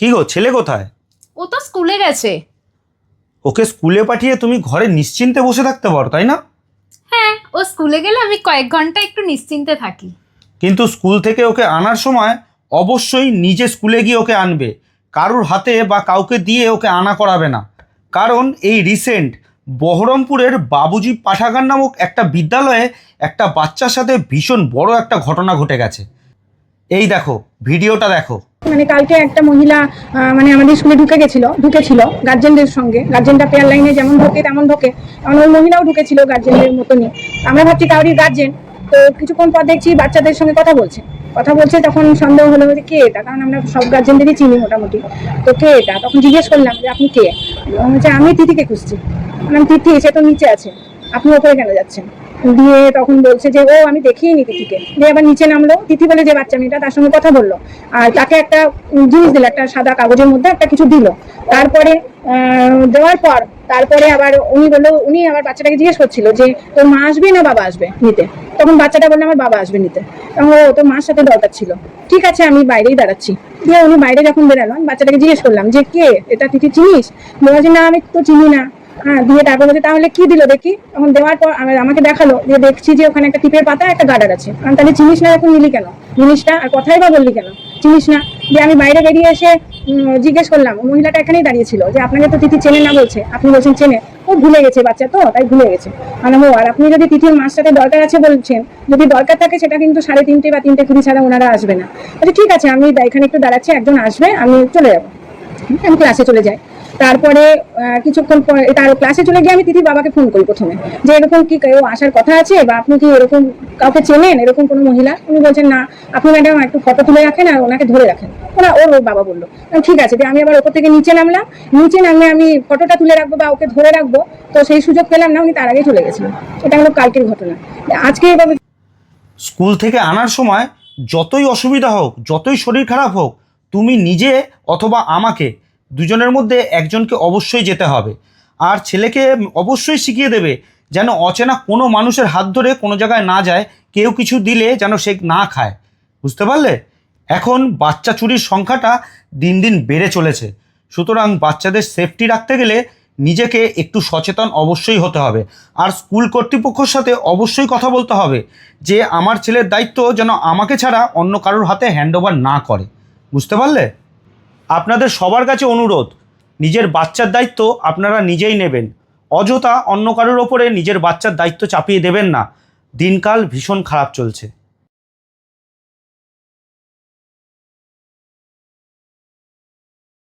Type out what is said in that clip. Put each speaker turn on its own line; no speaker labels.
কি গো, ছেলে কোথায়?
ও তো স্কুলে গেছে।
ওকে স্কুলে পাঠিয়ে তুমি ঘরে নিশ্চিন্তে বসে থাকতে পারো, তাই না?
হ্যাঁ, ও স্কুলে গেলে আমি কয়েক ঘন্টা একটু নিশ্চিন্তে থাকি।
কিন্তু স্কুল থেকে ওকে আনার সময় অবশ্যই নিজে স্কুলে গিয়ে ওকে আনবে। কারুর হাতে বা কাউকে দিয়ে ওকে আনা করাবে না। কারণ এই রিসেন্ট বহরমপুরের বাবুজি পাঠাগার নামক একটা বিদ্যালয়ে একটা বাচ্চার সাথে ভীষণ বড় একটা ঘটনা ঘটে গেছে। এই দেখো, ভিডিওটা দেখো।
মানে কালকে একটা মহিলা মানে আমাদের স্কুলে ঢুকেছিল গার্জেনদের সঙ্গে। গার্জেনটা পেয়ার লাইনে যেমন ঢোকে তেমন ঢোকে, কারণ ওই মহিলাও ঢুকেছিল গার্জেনদের মতনই। আমরা ভাবছি কাউরি গার্জেন। তো কিছুক্ষণ পর দেখছি বাচ্চাদের সঙ্গে কথা বলছে। তখন সন্দেহ হলো যে কে এটা, কারণ আমরা সব গার্জেনদেরই চিনি মোটামুটি। তো কে এটা, তখন জিজ্ঞেস করলাম যে আপনি কে। বলছে আমি তিথিকে খুঁজছি। বললাম তিথি সে তো নিচে আছে, আপনি ওপরে কেন যাচ্ছেন? দিয়ে তখন বলছে যে ও আমি দেখিনি তিথিকে। দিয়ে আবার নিচে নামলো, তিথি বলে যে বাচ্চা মেয়েটা, তার সঙ্গে কথা বললো। আর তাকে একটা জিনিস দিল, একটা সাদা কাগজের মধ্যে একটা কিছু দিল। তারপরে দেওয়ার পর তারপরে আবার উনি আবার বাচ্চাটাকে জিজ্ঞেস করছিল যে তোর মা আসবে না বাবা আসবে নিতে। তখন বাচ্চাটা বললো আমার বাবা আসবে নিতে। তখন ও তোর মার সাথে দরকার ছিল, ঠিক আছে আমি বাইরেই দাঁড়াচ্ছি। দিয়ে উনি বাইরে যখন বেরালো, বাচ্চাটাকে জিজ্ঞেস করলাম যে কে এটা, তিথি চিনিস? বলছে না আমি তো চিনি না। হ্যাঁ, দিয়ে তারপর বলছে তাহলে কি দিল দেখি। তখন দেওয়ার পর আমাকে দেখালো, যে দেখছি যে ওখানে একটা টিপের পাতা একটা গার্ডার আছে। কারণ তাহলে চিনিস না এখন নিলি কেন জিনিসটা, আর কথাই বা বললি কেন, চিনিস না। দিয়ে আমি বাইরে বেরিয়ে এসে জিজ্ঞেস করলাম, মহিলাটা এখানেই দাঁড়িয়েছিল, যে আপনাকে তো তিথি চেনে না বলছে, আপনি বলছেন চেনে। ও ভুলে গেছে বাচ্চা, তো তাই ভুলে গেছে। মানে ও, আর আপনি যদি তিথির মার সাথে দরকার আছে বলছেন, যদি দরকার থাকে সেটা কিন্তু 3:30 বা 3:20 ছাড়া ওনারা আসবে না। আচ্ছা ঠিক আছে, আমি এখানে একটু দাঁড়াচ্ছি, একজন আসবে, আমি চলে যাবো। আমি ক্লাসে চলে যাই। তারপরে কিছুক্ষণ পর তার ক্লাসে চলে গিয়ে আমি তিথির বাবাকে ফোন করি প্রথমে, যে এরকম কি কেউ আসার কথা আছে, বা আপনি কি এরকম কাউকে চেনেন, এরকম কোনো মহিলা? উনি বলছেন না, আপনি ম্যাডাম একটু ফটো তুলে রাখেন আর ওনাকে ধরে রাখেন। ওর বাবা বললো ঠিক আছে। আমি আবার ওপর থেকে নিচে নামলাম, নিচে নামলে আমি ফটোটা তুলে রাখবো বা ওকে ধরে রাখবো, তো সেই সুযোগ পেলাম না, উনি তার আগেই চলে গেছিলেন। এটা হলো কালকের ঘটনা। আজকে এভাবে
স্কুল থেকে আনার সময় যতই অসুবিধা হোক, যতই শরীর খারাপ হোক, তুমি নিজে অথবা আমাকে, দুজনের মধ্যে একজনকে অবশ্যই যেতে হবে। আর ছেলেকে অবশ্যই শিখিয়ে দেবে যেন অচেনা কোনো মানুষের হাত ধরে কোনো জায়গায় না যায়, কেউ কিছু দিলে যেন সে না খায়। বুঝতে পারলে? এখন বাচ্চা চুরির সংখ্যাটা দিন দিন বেড়ে চলেছে। সুতরাং বাচ্চাদের সেফটি রাখতে গেলে নিজেকে একটু সচেতন অবশ্যই হতে হবে। আর স্কুল কর্তৃপক্ষের সাথে অবশ্যই কথা বলতে হবে যে আমার ছেলের দায়িত্ব যেন আমাকে ছাড়া অন্য কারোর হাতে হ্যান্ডওভার না করে। বুঝতে পারলে? আপনাদের সবার কাছে অনুরোধ, নিজের বাচ্চার দায়িত্ব আপনারা নিজেই নেবেন। অযথা অন্য কারোর ওপরে নিজের বাচ্চার দায়িত্ব চাপিয়ে দেবেন না। দিনকাল ভীষণ খারাপ চলছে।